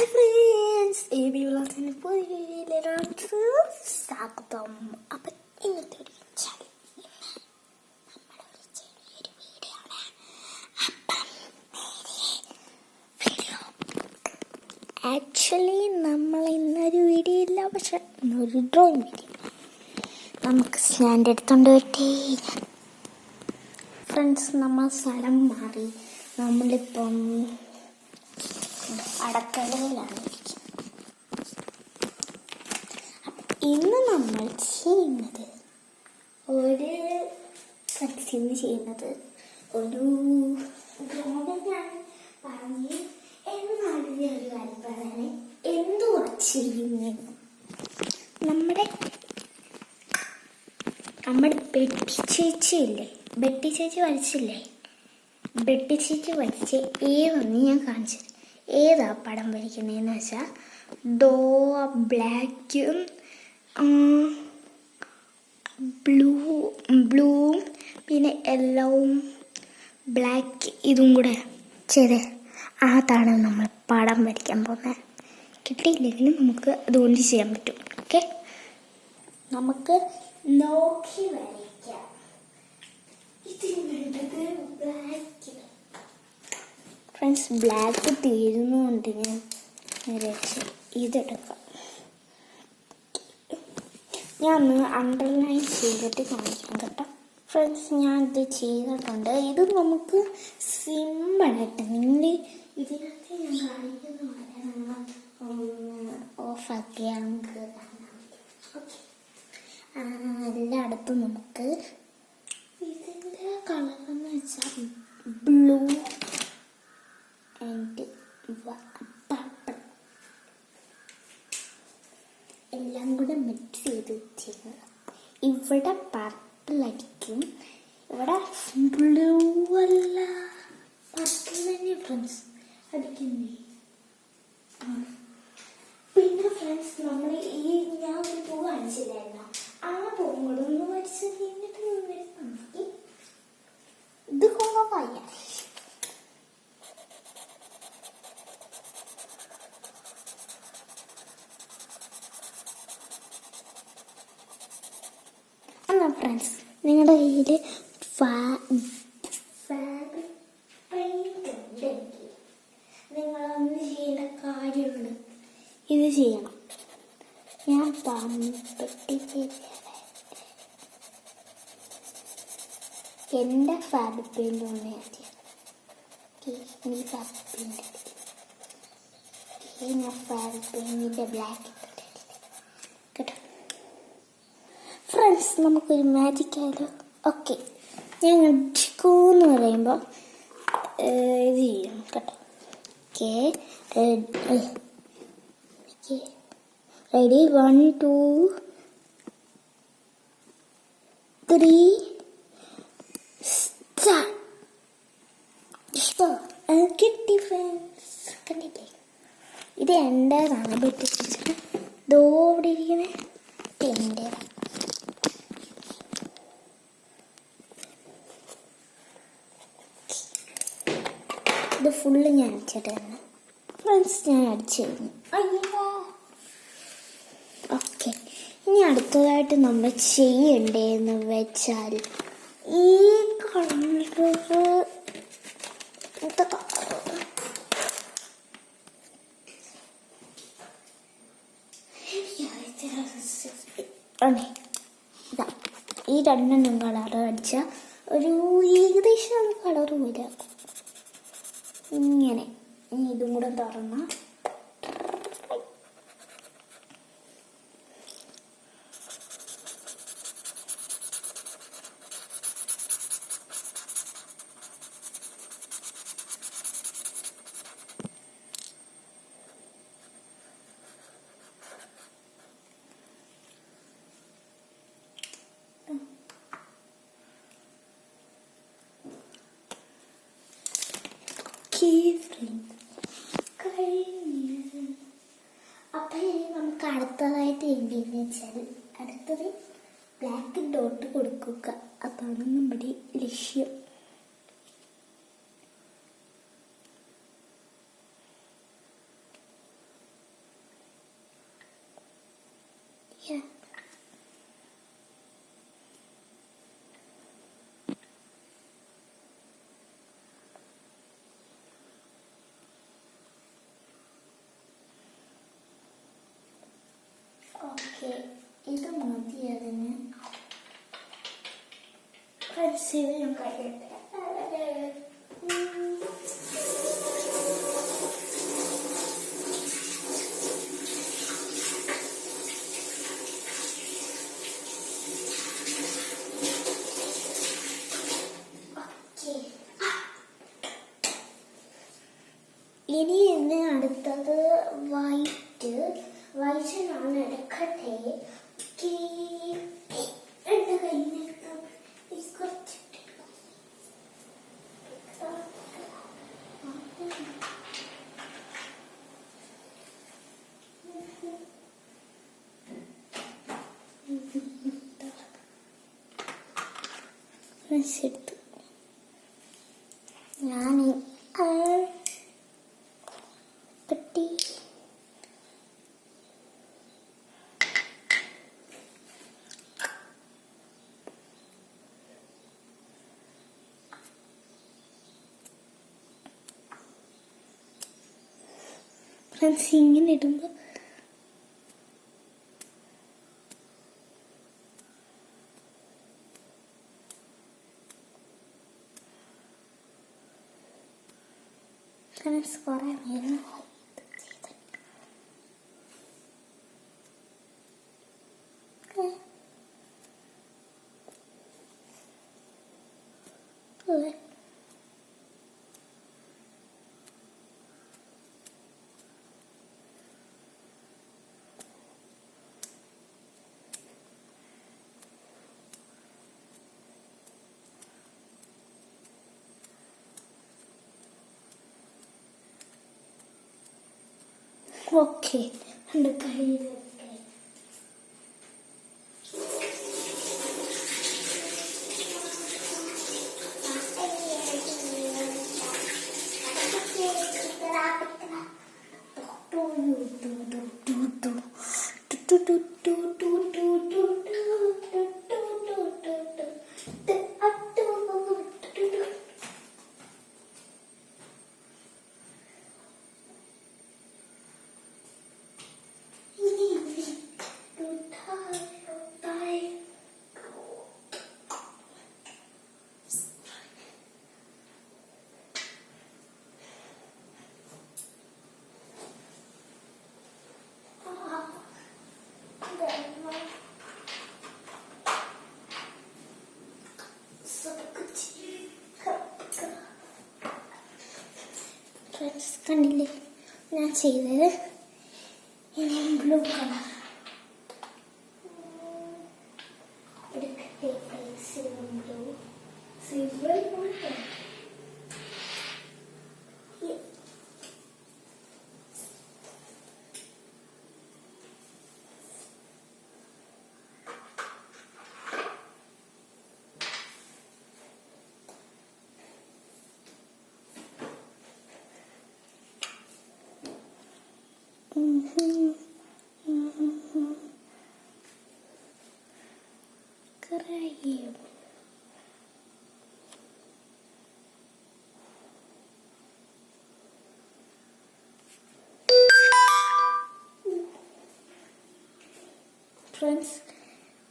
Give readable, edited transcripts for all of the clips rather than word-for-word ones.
Friends, വിളത്തിന് പുതിയൊരു സ്വാഗതം. അപ്പം ഇന്നത്തെ ഒരു ചെറിയൊരു വീഡിയോ ആണ്. ആക്ച്വലി നമ്മൾ ഇന്നൊരു വീഡിയോ ഇല്ല, പക്ഷെ ഇന്നൊരു ഡ്രോയിങ് വീഡിയോ. നമുക്ക് സ്റ്റാൻഡ് എടുത്തോണ്ട് പറ്റേ ഫ്രണ്ട്സ്, നമ്മൾ സ്ഥലം മാറി. നമ്മളിപ്പം അടക്കളയിലാണ്. ഇന്ന് നമ്മൾ ചെയ്യുന്നത് ഒരു ഫ്ലെക്സിങ് ചെയ്യുന്നത് ഒരു പറഞ്ഞ് എന്നാലും ഒരു കാര്യം പറയാൻ എന്തുവാ ചെയ്യുന്നത്. നമ്മുടെ ബെട്ടി ചേച്ചി വരച്ചില്ലേ, ബെട്ടി ചേച്ചി വരച്ച് ഏതൊന്ന് ഞാൻ കാണിച്ചത്. ഏതാ പടം വരയ്ക്കുന്നതെന്ന് വെച്ചാൽ ബ്ലാക്കും ബ്ലൂവും പിന്നെ യെല്ലോവും ബ്ലാക്ക് ഇതും കൂടെ ചെയ്ത് അതാണ് നമ്മൾ പടം വരയ്ക്കാൻ പോകുന്നത്. കിട്ടിയില്ലെങ്കിലും നമുക്ക് അതുകൊണ്ട് ചെയ്യാൻ പറ്റും. ഓക്കെ, നമുക്ക് നോക്കി വരയ്ക്കാം. ഇതിന് വേണ്ടത് ബ്ലാക്ക്. ഫ്രണ്ട്സ്, ബ്ലാക്ക് തീരുന്നുകൊണ്ട് ഞാൻ വരച്ച് ഇതെടുക്കാം. ഞാൻ ഒന്ന് അണ്ടർലൈൻ ചെയ്തിട്ട് കാണിക്കാം കേട്ടോ. ഫ്രണ്ട്സ്, ഞാൻ ഇത് ചെയ്തിട്ടുണ്ട്. ഇത് നമുക്ക് സിമ്പിളായിട്ട് നിങ്ങൾ ഇതിനകത്ത് ഞാൻ കാണിക്കുന്ന പോലെ നമ്മൾ ഓഫാക്കിയാൽ നമുക്ക് കാണാം. ഓക്കെ, എല്ലായിടത്തും നമുക്ക് ഇതിൻ്റെ കളറെന്ന് വെച്ചാൽ ബ്ലൂ ആൻഡ് പർപ്പിൾ എല്ലാം കൂടെ മിക്സ് ചെയ്ത് വെച്ചിരുന്നത്. ഇവിടെ പർപ്പിൾ അടിക്കും, ഇവിടെ ബ്ലൂ അല്ല പർപ്പിൾ തന്നെ ഫ്രണ്ട്സ് അടിക്കുന്നേ. പിന്നെ ഫ്രണ്ട്സ്, നമ്മൾ ഞാൻ ഒരു പൂ കാണിച്ചില്ലായിരുന്നു, ആ പൂവും കൂടെ ഒന്ന് വരച്ച് കഴിഞ്ഞിട്ട് നോക്കി ഇത് കൊണ്ടുപോയ ഫ്രണ്ട്സ്, നിങ്ങളുടെ കയ്യിൽ ഫാബ്രിക് പെയിന്റ് ഉണ്ടെങ്കിൽ നിങ്ങളൊന്ന് ചെയ്യേണ്ട കാര്യമുണ്ട്. ഇത് ചെയ്യണം. ഞാൻ എൻ്റെ ഫാബ്രിക് പെയിന്റ് കൊണ്ട് ഞാൻ ഫാബ്രിക് പെയിന്റ് ഞാൻ ഫാബ്രിക് പെയിന്റിൻ്റെ ബ്ലാക്ക് കേട്ടോ. ഫ്രണ്ട്സ്, നമുക്കൊരു മാജിക് ആയാലോ. ഓക്കെ, ഞങ്ങൾ ഡിസ്കോന്ന് പറയുമ്പോൾ ഇത് ചെയ്യും കേട്ടോ. Okay, ready 1 2 3 start. കിട്ടി ഫ്രണ്ട്സ്, കണ്ടില്ലേ? ഇത് എൻ്റേതാണ്. ബെറ്റി ചേച്ചിട്ട് ദോ ഇവിടെ ഇരിക്കുന്നത് എൻ്റേതാണ്. ഇത് ഫുള്ള് ഞാൻ അടിച്ചിട്ടാണ് ഫ്രണ്ട്സ്, ഞാൻ അടിച്ചു കഴിഞ്ഞു. അയ്യോ, ഓക്കെ. ഇനി അടുത്തതായിട്ട് നമ്മൾ ചെയ്യണ്ടേന്ന് വെച്ചാൽ ഈ കളറ് ഈ രണ്ടെണ്ണം കളറ് അടിച്ചാൽ ഒരു ഏകദേശം കളറ് വരാം. ഇങ്ങനെ ഇതും കൂടെ തുറന്ന കഴിഞ്ഞ്. അപ്പം ഇനി നമുക്ക് അടുത്തതായിട്ട് എന്തെന്ന് വെച്ചാൽ അടുത്തത് ബ്ലാക്ക് ഡോട്ട് കൊടുക്കുക. അതാണ് നമ്മുടെ ലക്ഷ്യം. Yeah. ഓക്കെ, ഇത് മതി അതിന്. ഫ്രണ്ട്സിന് ഞാൻ കഴിയട്ടെ. ഇനി എന്നെ അടുത്തത് വൈറ്റ് ഞാൻ എടുക്കട്ടെ. എന്റെ കയ്യിൽ എടുത്തു. ഞാൻ പെട്ടി ഫ്രണ്ട്സ് ഇങ്ങനെ ഇടുമ്പോൾ ഫ്രണ്ട്സ് കുറേ നേരം ഓക്കെ. എൻ്റെ കയ്യിൽ കണ്ടില്ലേ ഞാൻ ചെയ്തത്. ഇനി ബ്ലൂ കളർ എടുക്കട്ടെ. സിൽവർ краю. ഫ്രണ്ട്സ്,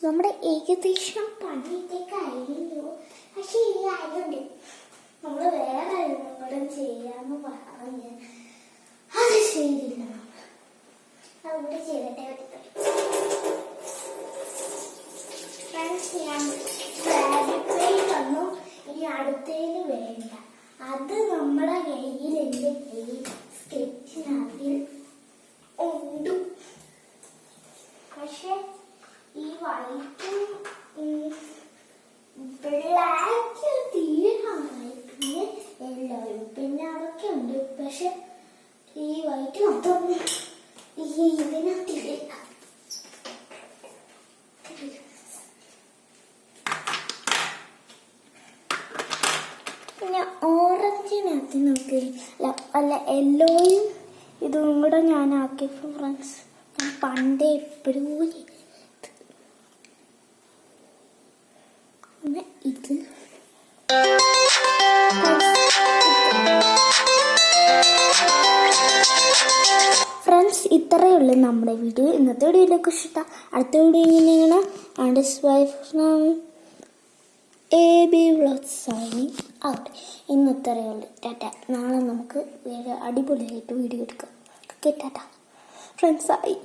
നമ്മുടെ ഏകദേശം പണിയൊക്കെ കഴിഞ്ഞു. പക്ഷെ ഈ കാര്യമുണ്ട്, നമ്മൾ വേറെ എന്തെങ്കിലും ചെയ്യാന്ന് പറഞ്ഞ് അത് ചെയ്തില്ല. അതുകൊണ്ട് ചെയ്തിട്ടേ ഫ്രണ്ട്സ്, ഞാൻ വന്നു. ഇനി അടുത്തതിന് വേണ്ട, അത് നമ്മുടെ കയ്യിൽ എൻ്റെ കയ്യിൽ സ്കെച്ചിനതിൽ ഉണ്ട്. പക്ഷെ ഈ വൈറ്റും ബ്ലാക്ക് തീരാനായി, പിന്നെ എല്ലാവരും പിന്നെ അതൊക്കെ ഉണ്ട്. പക്ഷെ ഈ വൈറ്റ് മൊത്തം ഇതിനകത്തില്ല. പിന്നെ ഓറഞ്ചിനകത്ത് നമുക്ക് അല്ല യെല്ലോയും ഇതും കൂടെ ഞാൻ ആക്കിയപ്പോൾ ഫ്രണ്ട്സ്, ഞാൻ പണ്ടേ എപ്പോഴും ഇത്. ഫ്രണ്ട്സ്, ഇത്രയേ ഉള്ളൂ നമ്മുടെ വീഡിയോ. ഇന്നത്തെ വീഡിയോയിലേക്ക് ഇഷ്ടം. അടുത്ത വീഡിയോ ഇങ്ങനെയാണ്. AB vlogs signing out. ഇന്ന് ഇത്രയേ ഉള്ളൂ. ടാറ്റ. നാളെ നമുക്ക് വേറെ അടിപൊളിയായിട്ട് വീഡിയോ എടുക്കാം. Okay, Tata friends. ആയി.